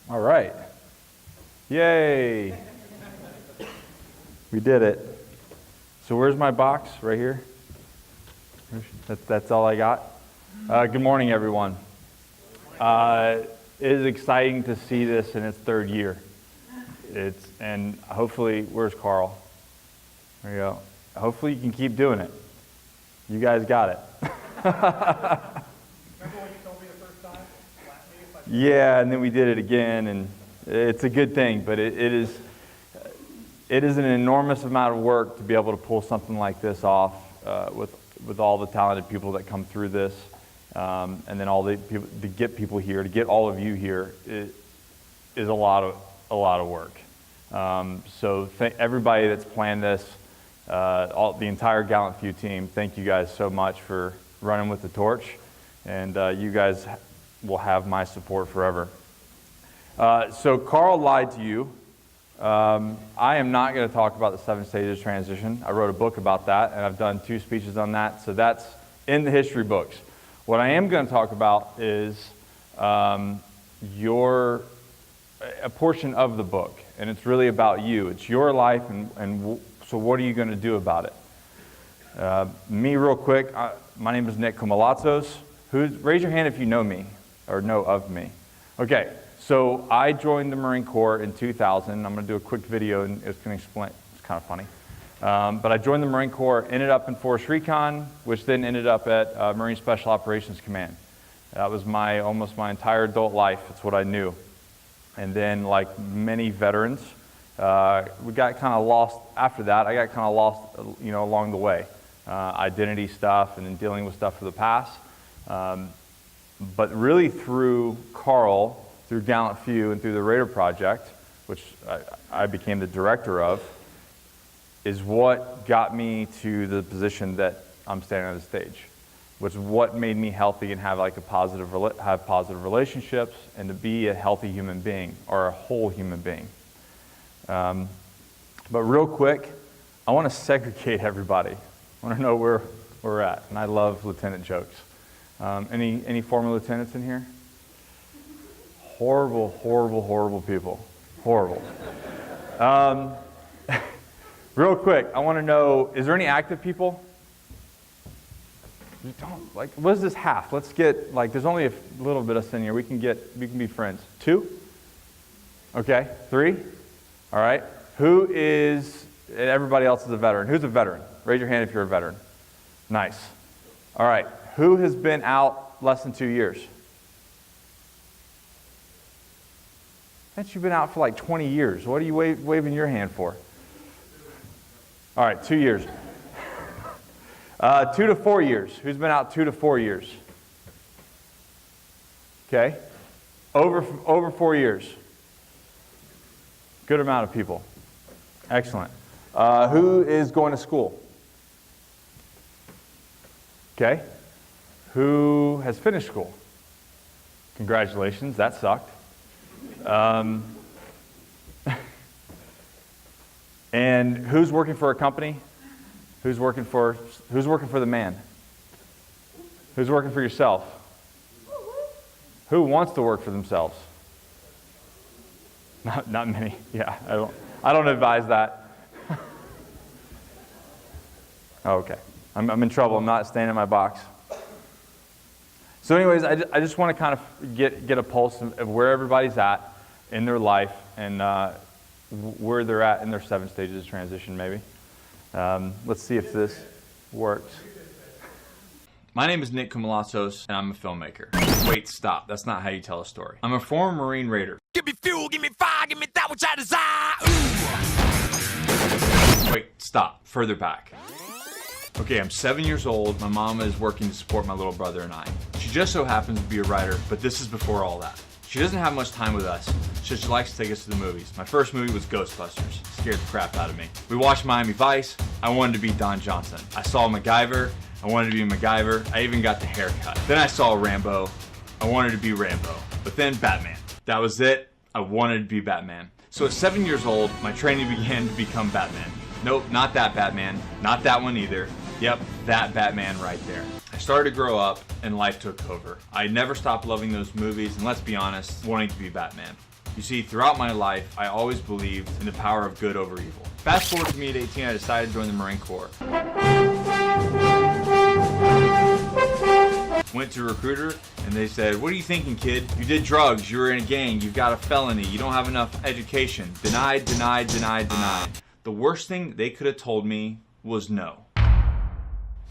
All right. Yay. We did it. So where's my box? Right here? That's all I got. Good morning, everyone. It is exciting to see this in its third year. And hopefully, where's Carl? There you go. Hopefully you can keep doing it. You guys got it. Remember when you told me the first time? Yeah, and then we did it again, and it's a good thing, but it is an enormous amount of work to be able to pull something like this off with all the talented people that come through this, and then all the people, to get people here, to get all of you here, it is a lot of work. So everybody that's planned this, the entire Gallant Few team, thank you guys so much for running with the torch, and you guys will have my support forever. So Carl lied to you. I am not going to talk about the 7 stages of transition. I wrote a book about that, and I've done 2 speeches on that, so that's in the history books. What I am going to talk about is a portion of the book, and it's really about you. It's your life, and so what are you going to do about it? Me, real quick, my name is Nick Koumalatsos. Raise your hand if you know me, or know of me. Okay. So I joined the Marine Corps in 2000. I'm going to do a quick video and it's going to explain. It's kind of funny. But I joined the Marine Corps, ended up in Force Recon, which then ended up at Marine Special Operations Command. That was almost my entire adult life. It's what I knew. And then, like many veterans, we got kind of lost after that. I got kind of lost, along the way. Identity stuff and then dealing with stuff for the past. But really through Carl, through Gallant Few and through the Raider Project, which I became the director of, is what got me to the position that I'm standing on the stage, which is what made me healthy and have positive relationships and to be a healthy human being or a whole human being. But real quick, I want to segregate everybody. I want to know where we're at, and I love lieutenant jokes. Any former lieutenants in here? Horrible, horrible, horrible people. Horrible. Real quick, I want to know, is there any active people? What is this half? Let's get, there's only a little bit of us in here. We can be friends. 2? Okay. 3? All right. Everybody else is a veteran. Who's a veteran? Raise your hand if you're a veteran. Nice. All right. Who has been out less than 2 years? You've been out for 20 years. What are you waving your hand for? All right, 2 years. 2 to 4 years. Who's been out 2 to 4 years? Okay. Over 4 years. Good amount of people. Excellent. Who is going to school? Okay. Who has finished school? Congratulations, that sucked. And who's working for a company? Who's working for the man? Who's working for yourself? Who wants to work for themselves? Not many. Yeah, I don't advise that. Oh, okay. I'm in trouble. I'm not staying in my box. So anyways, I just want to kind of get a pulse of where everybody's at in their life and where they're at in their 7 stages of transition, maybe. Let's see if this works. My name is Nick Koumalatsos, and I'm a filmmaker. Wait, stop. That's not how you tell a story. I'm a former Marine Raider. Give me fuel, give me fire, give me that which I desire. Ooh. Wait, stop. Further back. Okay, I'm 7 years old. My mama is working to support my little brother and I. She just so happens to be a writer, but this is before all that. She doesn't have much time with us, so she likes to take us to the movies. My first movie was Ghostbusters. Scared the crap out of me. We watched Miami Vice. I wanted to be Don Johnson. I saw MacGyver. I wanted to be MacGyver. I even got the haircut. Then I saw Rambo. I wanted to be Rambo. But then Batman. That was it. I wanted to be Batman. So at 7 years old, my training began to become Batman. Nope, not that Batman. Not that one either. Yep, that Batman right there. I started to grow up and life took over. I never stopped loving those movies and, let's be honest, wanting to be Batman. You see, throughout my life, I always believed in the power of good over evil. Fast forward to me at 18, I decided to join the Marine Corps. Went to a recruiter and they said, "What are you thinking, kid? You did drugs, you were in a gang, you've got a felony, you don't have enough education." Denied, denied, denied, denied. The worst thing they could have told me was no.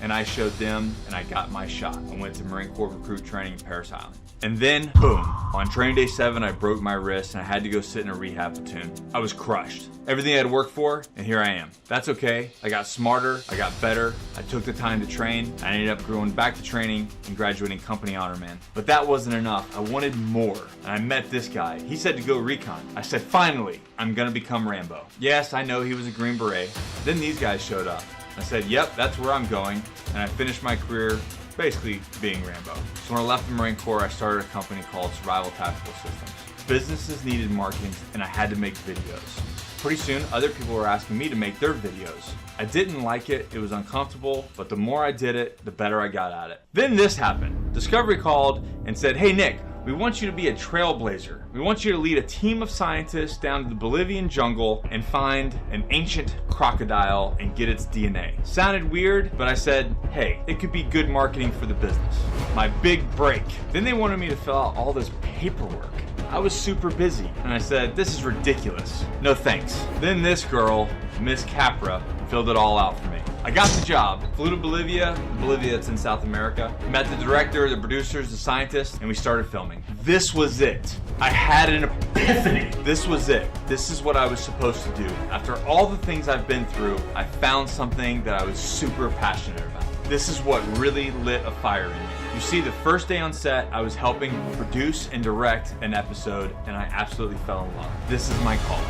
And I showed them and I got my shot. I went to Marine Corps recruit training in Paris Island. And then, boom, on training day 7, I broke my wrist and I had to go sit in a rehab platoon. I was crushed. Everything I had worked for, and here I am. That's okay. I got smarter, I got better, I took the time to train, I ended up going back to training and graduating company honor man. But that wasn't enough. I wanted more. And I met this guy. He said to go recon. I said, finally, I'm gonna become Rambo. Yes, I know he was a Green Beret. Then these guys showed up. I said, yep, that's where I'm going. And I finished my career basically being Rambo. So when I left the Marine Corps, I started a company called Survival Tactical Systems. Businesses needed marketing and I had to make videos. Pretty soon, other people were asking me to make their videos. I didn't like it, it was uncomfortable, but the more I did it, the better I got at it. Then this happened. Discovery called and said, "Hey Nick, we want you to be a trailblazer. We want you to lead a team of scientists down to the Bolivian jungle and find an ancient crocodile and get its DNA." Sounded weird, but I said, hey, it could be good marketing for the business. My big break. Then they wanted me to fill out all this paperwork. I was super busy, and I said, this is ridiculous. No thanks. Then this girl, Miss Capra, filled it all out for me. I got the job, flew to Bolivia that's in South America, met the director, the producers, the scientists, and we started filming. This was it. I had an epiphany. This was it. This is what I was supposed to do. After all the things I've been through, I found something that I was super passionate about. This is what really lit a fire in me. You see, the first day on set, I was helping produce and direct an episode, and I absolutely fell in love. This is my call.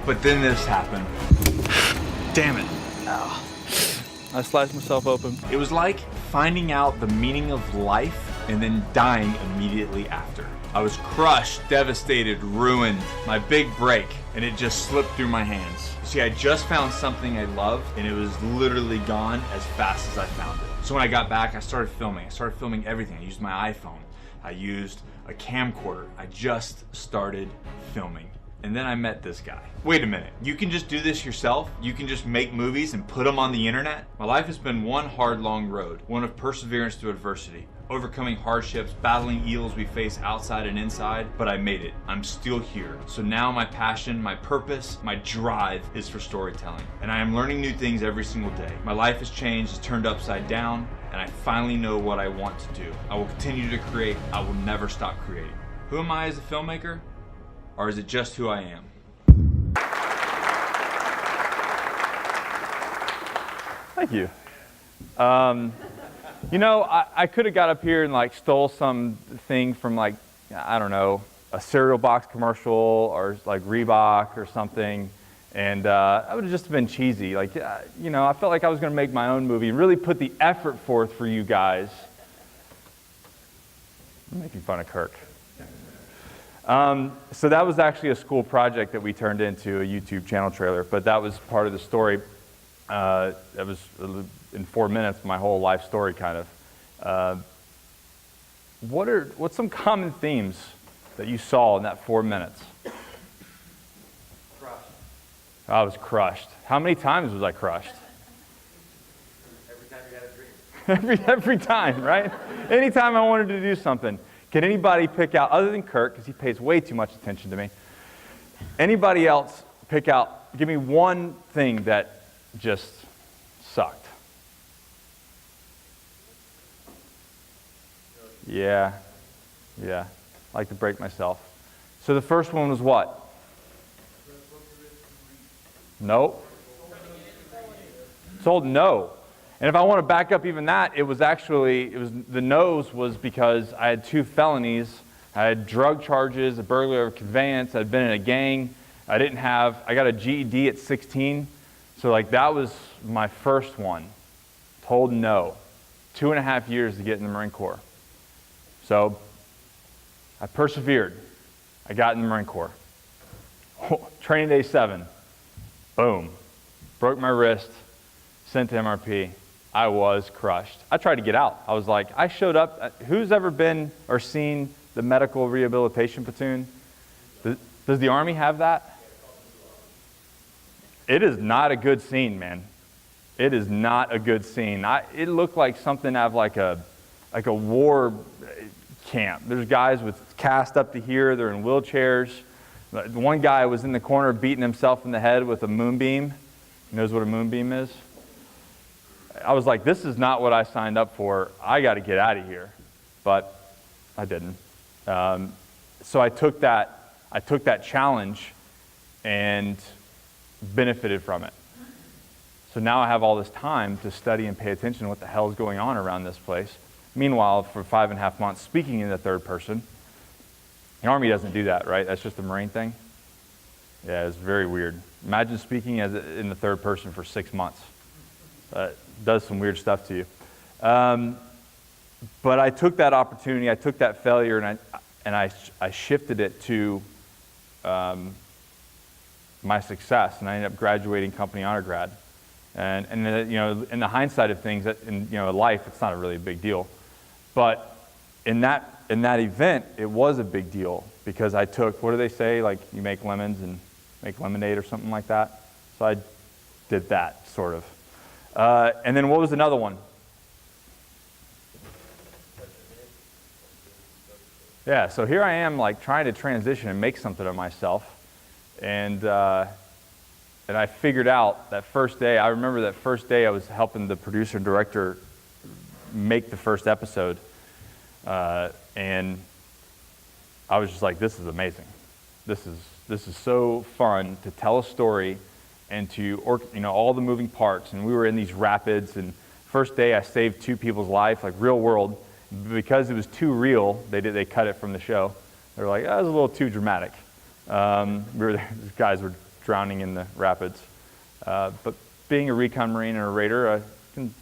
But then this happened. Damn it. Ow. I sliced myself open. It was like finding out the meaning of life and then dying immediately after. I was crushed, devastated, ruined, my big break, and it just slipped through my hands. See, I just found something I loved, and it was literally gone as fast as I found it. So when I got back, I started filming. I started filming everything. I used my iPhone. I used a camcorder. I just started filming. And then I met this guy. Wait a minute, you can just do this yourself? You can just make movies and put them on the internet? My life has been one hard, long road, one of perseverance through adversity, overcoming hardships, battling evils we face outside and inside, but I made it. I'm still here. So now my passion, my purpose, my drive is for storytelling. And I am learning new things every single day. My life has changed, it's turned upside down, and I finally know what I want to do. I will continue to create. I will never stop creating. Who am I as a filmmaker? Or is it just who I am? Thank you. You know, I could have got up here and like stole some thing from like, I don't know, a cereal box commercial or like Reebok or something. And that would have just been cheesy. Like, you know, I felt like I was going to make my own movie and really put the effort forth for you guys. I'm making fun of Kirk. So that was actually a school project that we turned into a YouTube channel trailer, but that was part of the story. That was in 4 minutes, my whole life story kind of. What's some common themes that you saw in that 4 minutes? Crushed. I was crushed. How many times was I crushed? Every time you had a dream. every time, right? Anytime I wanted to do something. Can anybody pick out, other than Kirk, because he pays way too much attention to me, anybody else pick out, give me one thing that just sucked? Yeah. I like to break myself. So the first one was what? Nope. Told no. And if I want to back up even that, the no's was because I had 2 felonies. I had drug charges, a burglary of conveyance. I'd been in a gang. I got a GED at 16. So like that was my first one. Told no. 2.5 years to get in the Marine Corps. So I persevered. I got in the Marine Corps. Training day 7. Boom. Broke my wrist. Sent to MRP. I was crushed. I tried to get out. I was like, I showed up. Who's ever been or seen the medical rehabilitation platoon? Does the Army have that? It is not a good scene, man. It is not a good scene. It looked like something out of like a war camp. There's guys with cast up to here. They're in wheelchairs. One guy was in the corner beating himself in the head with a moonbeam. He knows what a moonbeam is? I was like, this is not what I signed up for. I got to get out of here. But I didn't. So I took that challenge and benefited from it. So now I have all this time to study and pay attention to what the hell is going on around this place. Meanwhile, for 5.5 months, speaking in the third person. The Army doesn't do that, right? That's just a Marine thing. Yeah, it's very weird. Imagine speaking in the third person for 6 months. It does some weird stuff to you. But I took that opportunity, I took that failure, and I shifted it to my success, and I ended up graduating company honor grad. And in the hindsight of things, in life, it's not a really big deal. But in that event, it was a big deal because I took, what do they say, like you make lemons and make lemonade or something like that? So I did that, sort of. And then what was another one? Yeah, so here I am like trying to transition and make something of myself. And I figured out that first day, I remember that first day I was helping the producer and director make the first episode. And I was just like, this is amazing. This is so fun to tell a story and to, all the moving parts. And we were in these rapids, and first day I saved 2 people's lives, like real world. Because it was too real, they cut it from the show. They were like, that was a little too dramatic. These guys were drowning in the rapids. But being a recon Marine and a Raider, I can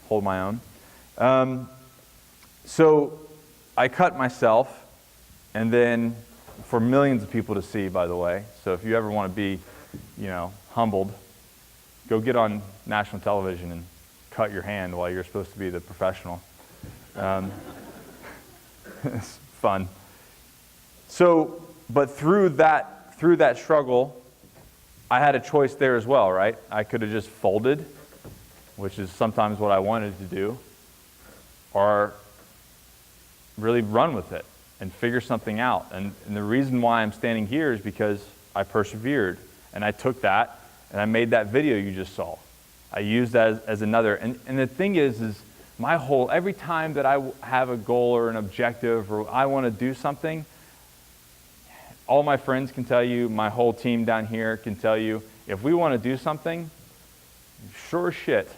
hold my own. So I cut myself, and then for millions of people to see, by the way. So if you ever want to be, humbled, go get on national television and cut your hand while you're supposed to be the professional. It's fun. So, but through that struggle, I had a choice there as well, right? I could have just folded, which is sometimes what I wanted to do, or really run with it and figure something out. And the reason why I'm standing here is because I persevered, and I took that, and I made that video you just saw. I used that as another. And the thing is every time that I have a goal or an objective or I want to do something, all my friends can tell you, my whole team down here can tell you, if we want to do something, sure as shit,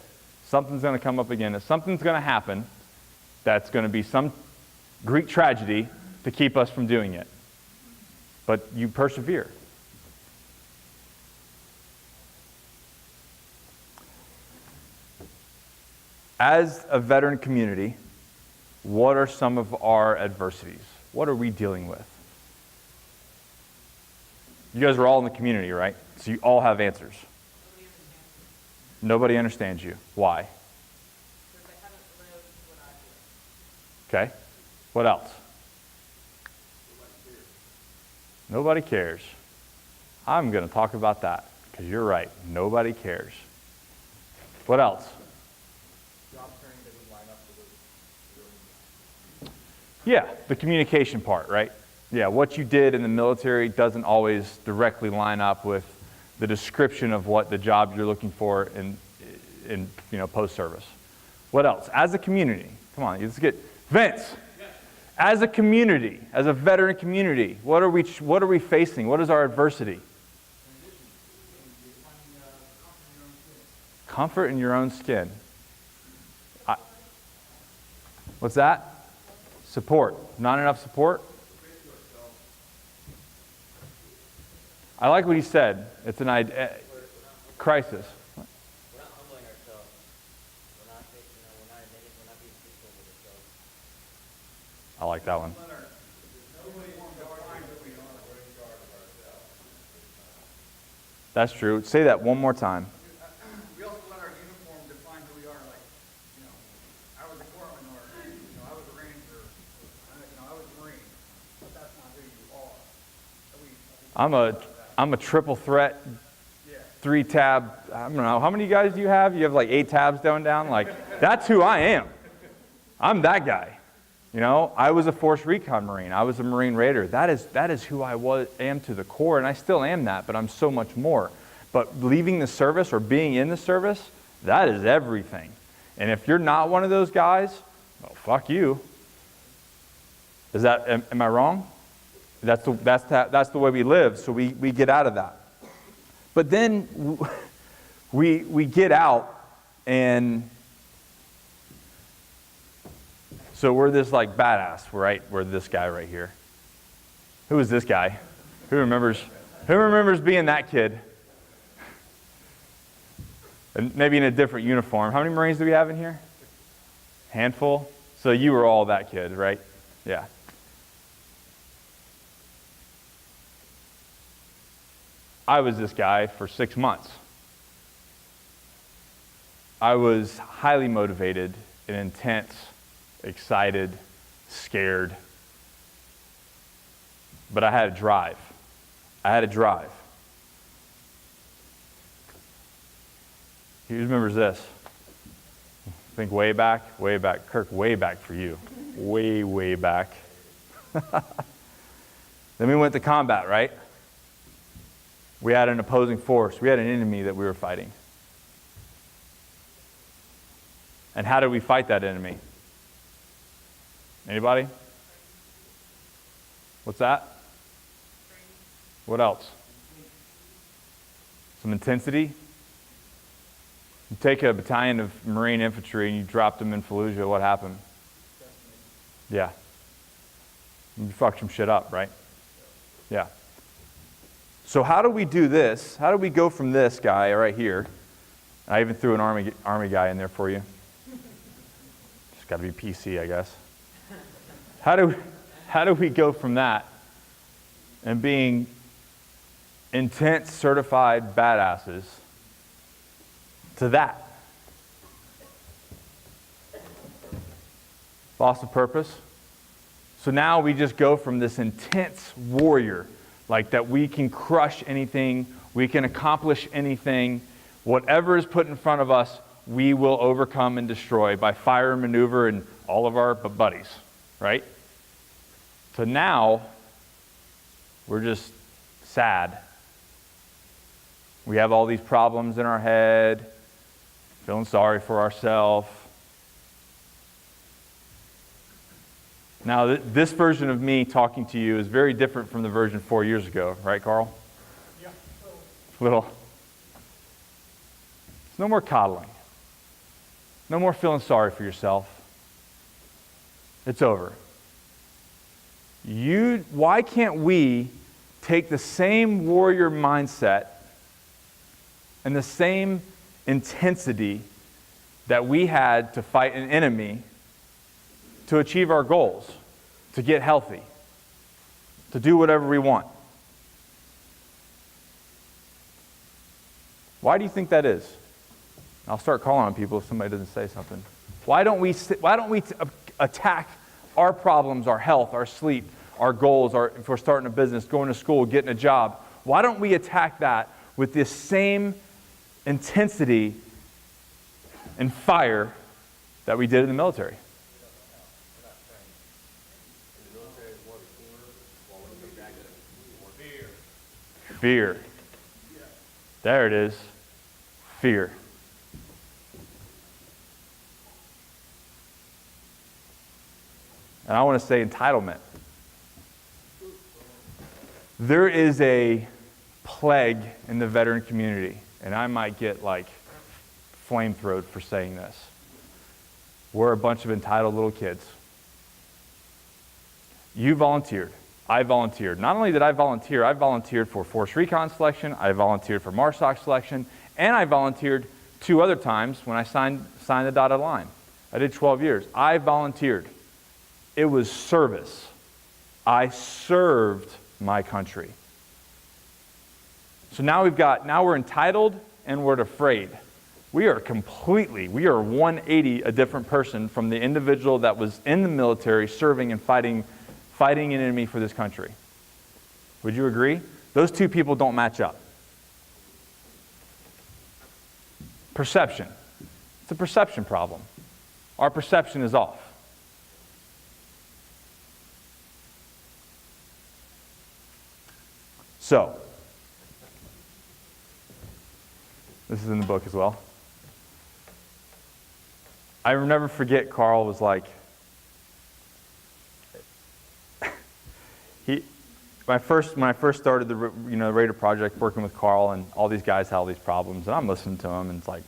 something's going to come up again. If something's going to happen, that's going to be some Greek tragedy to keep us from doing it. But you persevere. As a veteran community, what are some of our adversities? What are we dealing with? You guys are all in the community, right? So you all have answers. Nobody understands you. Why? Because they haven't lived what I do. Okay. What else? Nobody cares. I'm going to talk about that because you're right. Nobody cares. What else? Yeah, the communication part, right? Yeah, what you did in the military doesn't always directly line up with the description of what the job you're looking for in post-service. What else? As a community, come on, let's get Vince. Yes. As a community, as a veteran community, what are we facing? What is our adversity? Comfort in your own skin. What's that? Support. Not enough support? I like what he said. It's an crisis. We're not humbling ourselves. We're not admitting, we're not being truthful with ourselves. I like that one. That's true. Say that one more time. We also let our uniform define who we are. Like, I was a corpsman, or I was a ranger, or, I was a Marine. But that's not who you are. So we I'm a triple threat, 3-tab. I don't know, how many guys do you have? You have like 8 tabs going down? Like, that's who I am. I'm that guy. You know, I was a Force Recon Marine. I was a Marine Raider. That is who I am to the core, and I still am that, but I'm so much more. But leaving the service or being in the service, that is everything. And if you're not one of those guys, well, fuck you. Am I wrong? That's the way we live, so we get out of that. But then we get out, and so we're this like badass, right? We're this guy right here. Who is this guy? Who remembers being that kid? And maybe in a different uniform. How many Marines do we have in here? Handful? So you were all that kid, right? Yeah. I was this guy for 6 months. I was highly motivated and intense, excited, scared. But I had a drive. Who remembers this? Think way back. Kirk, way back for you. Way back. Then we went to combat, right? We had an opposing force. We had an enemy that we were fighting. And how did we fight that enemy? Anybody? What's that? What else? Some intensity? You take a battalion of Marine infantry and you drop them in Fallujah, what happened? Yeah. You fucked some shit up, right? Yeah. So how do we do this? How do we go from this guy right here? I even threw an army guy in there for you. Just got to be PC, I guess. How do we go from that and being intense, certified badasses to that? Loss of purpose. So now we just go from this intense warrior, like that we can crush anything, we can accomplish anything, whatever is put in front of us, we will overcome and destroy by fire and maneuver and all of our buddies, right? So now, we're just sad. We have all these problems in our head, feeling sorry for ourselves. Now, this version of me talking to you is very different from the version 4 years ago, right, Carl? Yeah. It's no more coddling. No more feeling sorry for yourself. It's over. Why can't we take the same warrior mindset and the same intensity that we had to fight an enemy to achieve our goals, to get healthy, to do whatever we want? Why do you think that is? I'll start calling on people if somebody doesn't say something. Why don't we attack our problems, our health, our sleep, our goals, if we're starting a business, going to school, getting a job? Why don't we attack that with this same intensity and fire that we did in the military? Fear. There it is. Fear. And I want to say entitlement. There is a plague in the veteran community, and I might get like flamethrowed for saying this. We're a bunch of entitled little kids. You volunteered. I volunteered. Not only did I volunteered for Force Recon selection, I volunteered for MARSOC selection, and I volunteered 2 other times when I signed the dotted line. I did 12 years. I volunteered. It was service. I served my country. So now we're entitled and we're afraid. We are 180 a different person from the individual that was in the military serving and fighting an enemy for this country. Would you agree? Those two people don't match up. Perception. It's a perception problem. Our perception is off. So, this is in the book as well. I will never forget, Carl was like, when I first started the Raider Project, working with Carl, and all these guys had all these problems, and I'm listening to them, and it's like,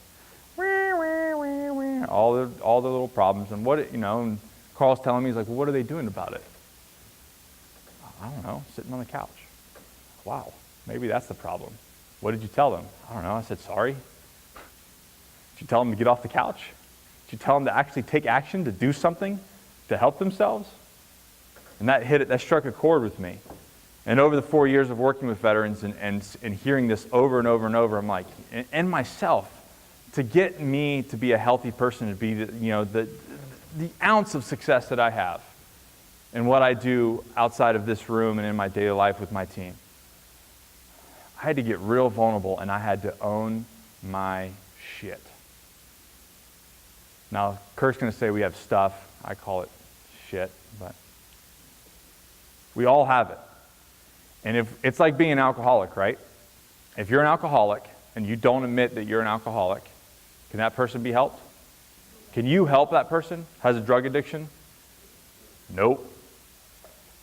all the little problems, and and Carl's telling me, he's like, well, what are they doing about it? I don't know, sitting on the couch. Wow, maybe that's the problem. What did you tell them? I don't know. I said, sorry. Did you tell them to get off the couch? Did you tell them to actually take action, to do something, to help themselves? And that struck a chord with me. And over the 4 years of working with veterans and hearing this over and over and over, I'm like, and myself, to get me to be a healthy person, to be the ounce of success that I have in what I do outside of this room and in my daily life with my team, I had to get real vulnerable, and I had to own my shit. Now, Kurt's going to say we have stuff. I call it shit, but we all have it. And if it's like being an alcoholic, right? If you're an alcoholic and you don't admit that you're an alcoholic, can that person be helped? Can you help that person who has a drug addiction? Nope.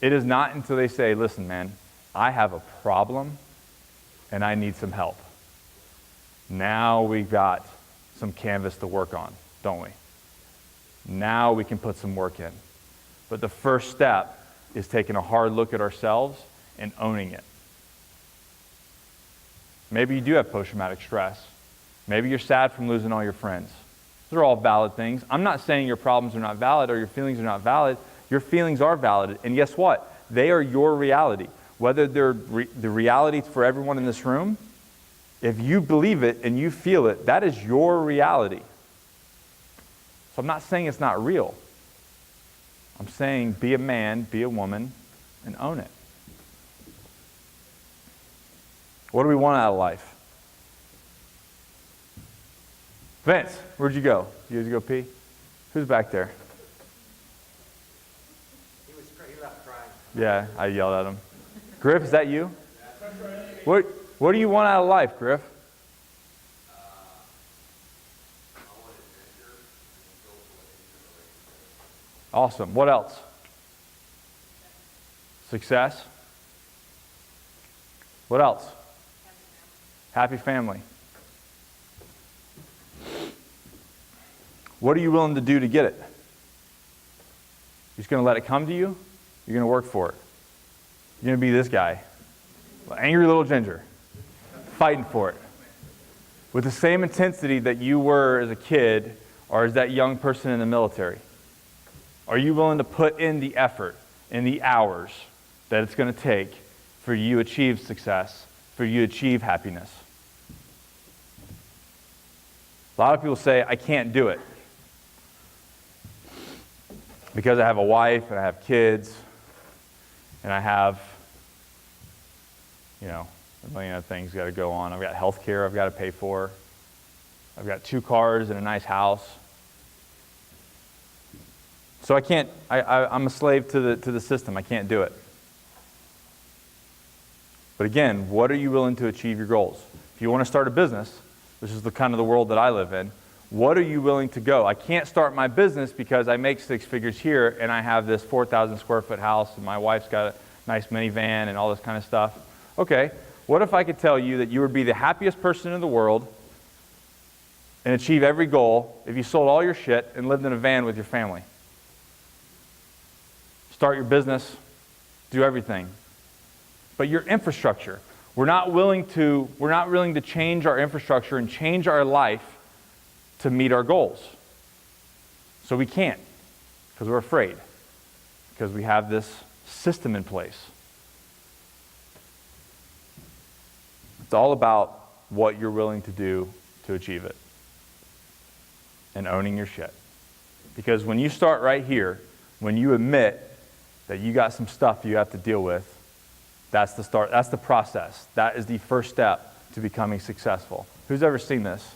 It is not until they say, listen, man, I have a problem and I need some help. Now we've got some canvas to work on, don't we? Now we can put some work in. But the first step is taking a hard look at ourselves and owning it. Maybe you do have post-traumatic stress. Maybe you're sad from losing all your friends. Those are all valid things. I'm not saying your problems are not valid or your feelings are not valid. Your feelings are valid. And guess what? They are your reality. Whether they're the reality for everyone in this room, if you believe it and you feel it, that is your reality. So I'm not saying it's not real. I'm saying be a man, be a woman, and own it. What do we want out of life? Vince, where'd you go? You go pee? Who's back there? He left crying. Yeah, I yelled at him. Griff, is that you? What do you want out of life, Griff? Awesome. What else? Success. What else? Happy family. What are you willing to do to get it? You're just going to let it come to you? You're going to work for it. You're going to be this guy, angry little ginger, fighting for it. With the same intensity that you were as a kid or as that young person in the military. Are you willing to put in the effort and the hours that it's going to take for you to achieve success, for you to achieve happiness? A lot of people say, I can't do it because I have a wife and I have kids and I have, a million other things got to go on. I've got health care I've got to pay for. I've got 2 cars and a nice house. So I can't, I'm a slave to the system. I can't do it. But again, what are you willing to achieve your goals? If you want to start a business, this is the kind of the world that I live in, what are you willing to go? I can't start my business because I make 6 figures here and I have this 4,000 square foot house and my wife's got a nice minivan and all this kind of stuff. Okay, what if I could tell you that you would be the happiest person in the world and achieve every goal if you sold all your shit and lived in a van with your family? Start your business, do everything. But your infrastructure, we're not willing to change our infrastructure and change our life to meet our goals. So we can't, because we're afraid, because we have this system in place. It's all about what you're willing to do to achieve it and owning your shit. Because when you start right here, when you admit that you got some stuff you have to deal with, That's the start. That's the process. That is the first step to becoming successful. Who's ever seen this?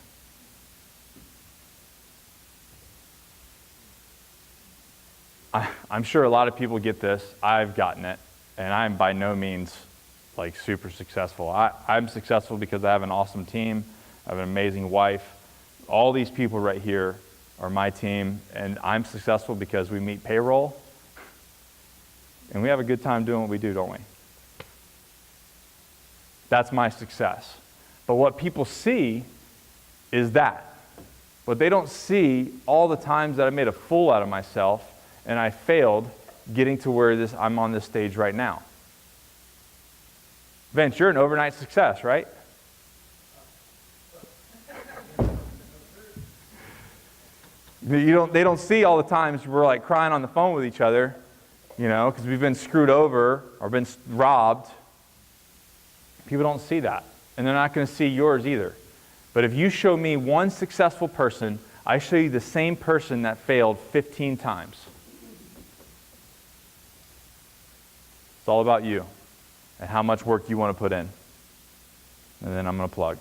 I'm sure a lot of people get this. I've gotten it, and I'm by no means like super successful. I'm successful because I have an awesome team. I have an amazing wife. All these people right here are my team, and I'm successful because we meet payroll, and we have a good time doing what we do, don't we? That's my success. But what people see is that. But they don't see all the times that I made a fool out of myself and I failed getting to where I'm on this stage right now. Vince, you're an overnight success, right? They don't see all the times we're like crying on the phone with each other, you know, because we've been screwed over or been robbed. People don't see that. And they're not going to see yours either. But if you show me one successful person, I show you the same person that failed 15 times. It's all about you and how much work you want to put in. And then I'm going to plug.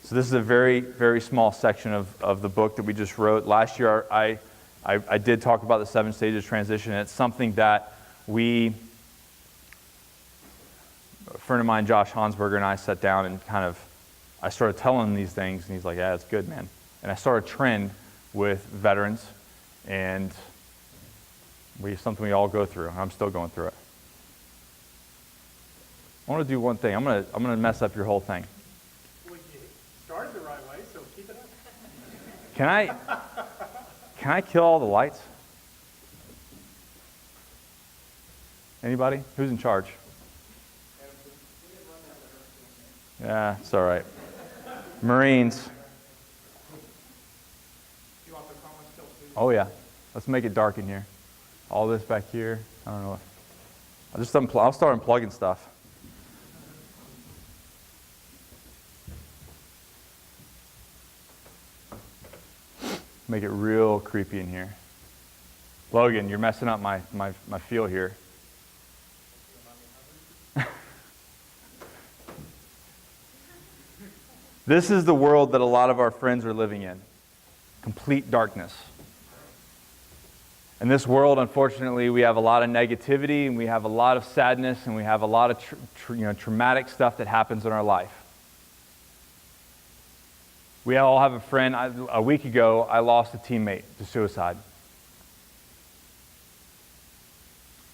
So this is a very, very small section of the book that we just wrote. Last year, I did talk about the 7 stages of transition. It's something that a friend of mine, Josh Hansberger, and I sat down and I started telling him these things, and he's like, yeah, that's good, man. And I started a trend with veterans, and something we all go through, and I'm still going through it. I want to do one thing. I'm gonna mess up your whole thing. Well, you started the right way, so keep it up. Can I kill all the lights? Anybody? Who's in charge? Yeah, it's all right. Marines. You want the comments still too? Oh yeah. Let's make it dark in here. All this back here. I don't know. I'll start unplugging stuff. Make it real creepy in here. Logan, you're messing up my feel here. This is the world that a lot of our friends are living in. Complete darkness. In this world, unfortunately, we have a lot of negativity, and we have a lot of sadness, and we have a lot of traumatic stuff that happens in our life. We all have a friend. A week ago, I lost a teammate to suicide.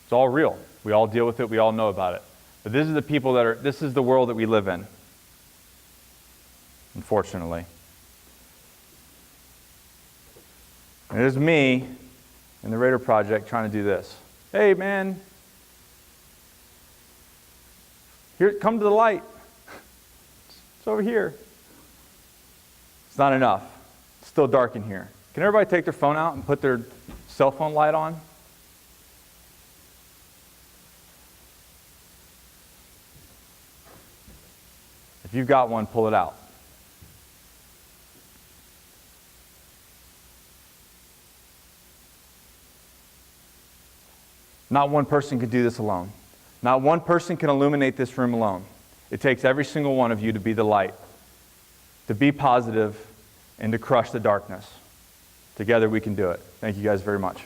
It's all real. We all deal with it. We all know about it. But this is the world that we live in. Unfortunately. And it is me and the Raider Project trying to do this. Hey, man. Here, come to the light. It's over here. It's not enough. It's still dark in here. Can everybody take their phone out and put their cell phone light on? If you've got one, pull it out. Not one person can do this alone. Not one person can illuminate this room alone. It takes every single one of you to be the light, to be positive, and to crush the darkness. Together we can do it. Thank you guys very much.